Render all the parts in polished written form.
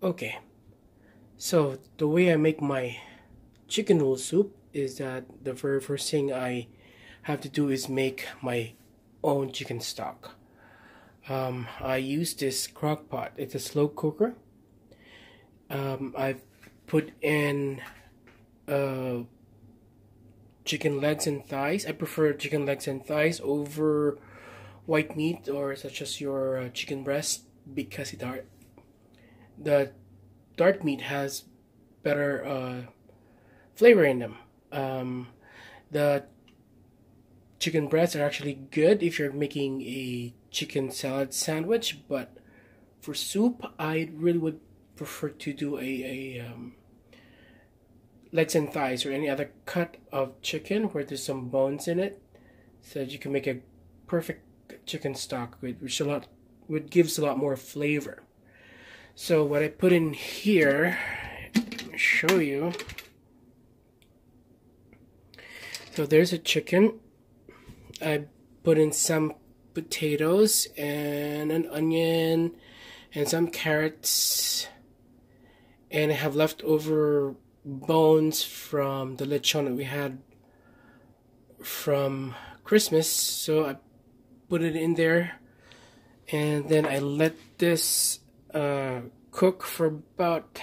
Okay, so the way I make my chicken noodle soup is that the very first thing I have to do is make my own chicken stock. I use this crock pot. It's a slow cooker. I've put in chicken legs and thighs. I prefer chicken legs and thighs over white meat or such as your chicken breast because the dark meat has better flavor in them. The chicken breasts are actually good if you're making a chicken salad sandwich, but for soup, I really would prefer to do a legs and thighs or any other cut of chicken where there's some bones in it, so that you can make a perfect chicken stock which gives a lot more flavor. So what I put in here, let me show you. So there's a chicken. I put in some potatoes and an onion and some carrots, and I have leftover bones from the lechon that we had from Christmas, so I put it in there, and then I let this cook for about,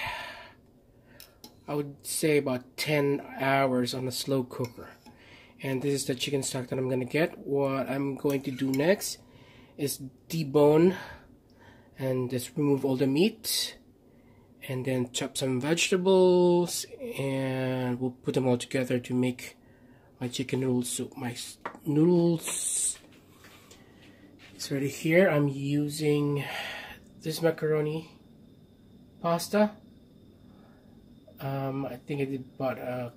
I would say about 10 hours on a slow cooker. And this is the chicken stock that I'm gonna get. What I'm going to do next is debone and just remove all the meat, and then chop some vegetables, and we'll put them all together to make my chicken noodle soup. My noodles is ready here. I'm using this macaroni pasta. I think I did about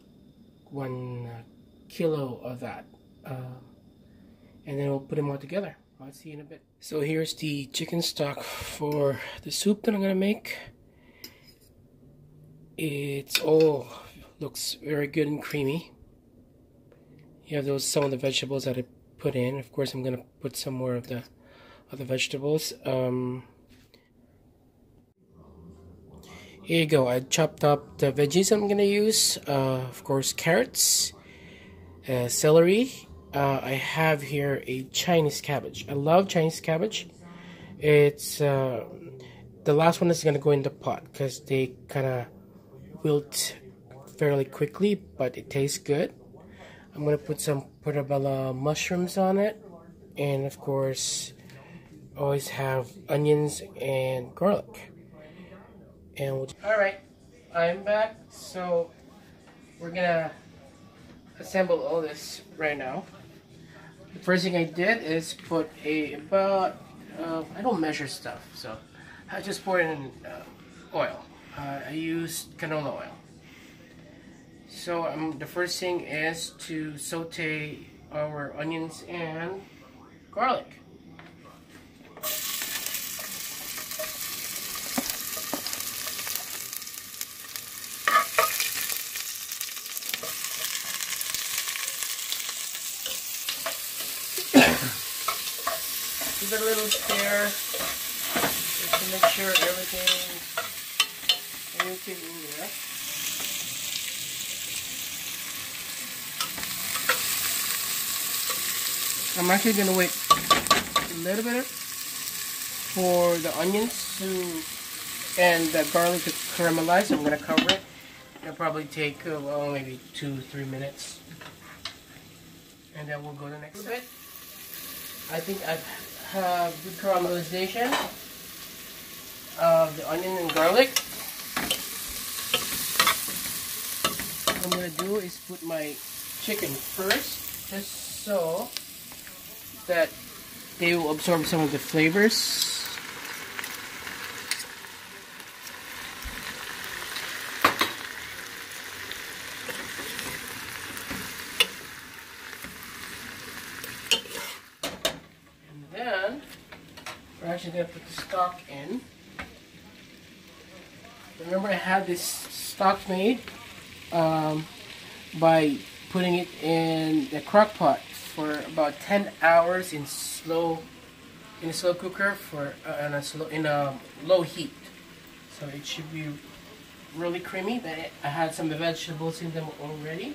1 kilo of that, and then we'll put them all together. I'll see you in a bit. So here's the chicken stock for the soup that I'm gonna make. It's all looks very good and creamy. You have some of the vegetables that I put in. Of course, I'm gonna put some more of the vegetables. Here you go. I chopped up the veggies I'm gonna use. Of course, carrots, celery. I have here a Chinese cabbage. I love Chinese cabbage. It's the last one is gonna go in the pot because they kind of wilt fairly quickly, but it tastes good. I'm gonna put some portobello mushrooms on it, and of course, always have onions and garlic. And all right, I'm back. So we're gonna assemble all this right now. The first thing I did is put about I don't measure stuff, so I just pour in oil. I used canola oil. So the first thing is to saute our onions and garlic. Give it a little stir just to make sure everything's in there. I'm actually going to wait a little bit for the onions and the garlic to caramelize. I'm going to cover it. It'll probably take maybe 2-3 minutes, and then we'll go to the next bit. I think I've good caramelization of the onion and garlic. What I'm going to do is put my chicken first, just so that they will absorb some of the flavors. And then we're actually going to put the stock in. Remember, I had this stock made by putting it in the crock pot for about 10 hours in a slow cooker in a low heat. So it should be really creamy, but I had some vegetables in them already.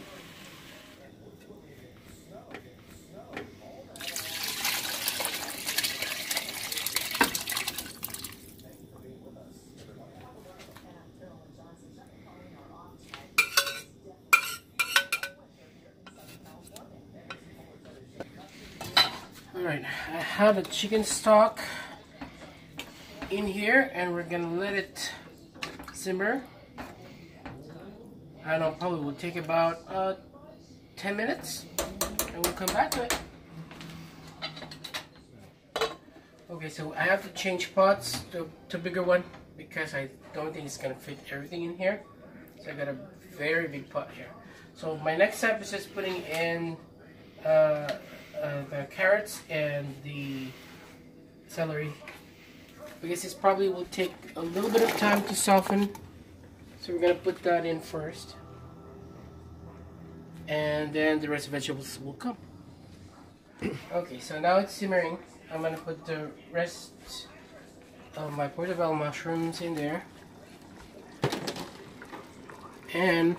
Alright, I have a chicken stock in here and we're gonna let it simmer. I don't know, probably will take about 10 minutes and we'll come back to it. Okay, so I have to change pots to bigger one because I don't think it's gonna fit everything in here. So I got a very big pot here. So my next step is just putting in the carrots and the celery, because this probably will take a little bit of time to soften. So we're gonna put that in first, and then the rest of the vegetables will come. Okay, so now it's simmering. I'm gonna put the rest of my portobello mushrooms in there, and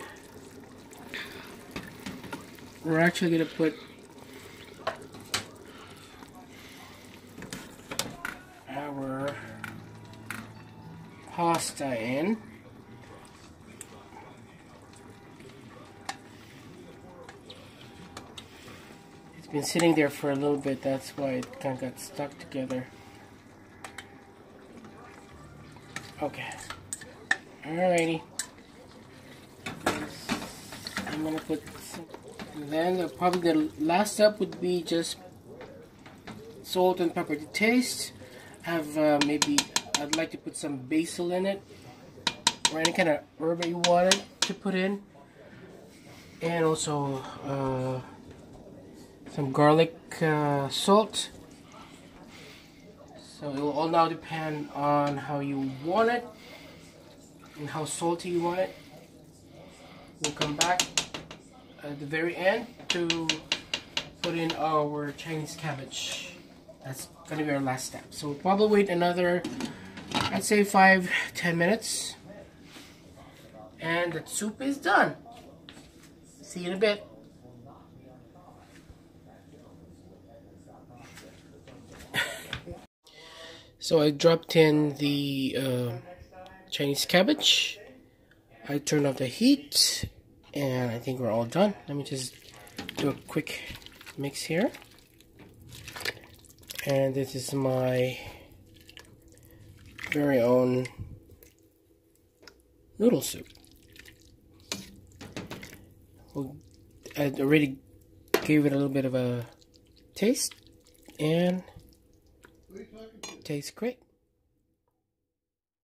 we're actually gonna put our pasta in. It's been sitting there for a little bit, that's why it kind of got stuck together. Okay, alrighty. I'm gonna put some, and then probably the last step would be just salt and pepper to taste. Have maybe I'd like to put some basil in it, or any kind of herb that you wanted to put in, and also some garlic salt. So it will all now depend on how you want it and how salty you want it. We'll come back at the very end to put in our Chinese cabbage. That's gonna be our last step. So we'll probably wait another, I'd say 5-10 minutes. And the soup is done. See you in a bit. So I dropped in the Chinese cabbage. I turned off the heat, and I think we're all done. Let me just do a quick mix here. And this is my very own noodle soup. I already gave it a little bit of a taste, and it tastes great.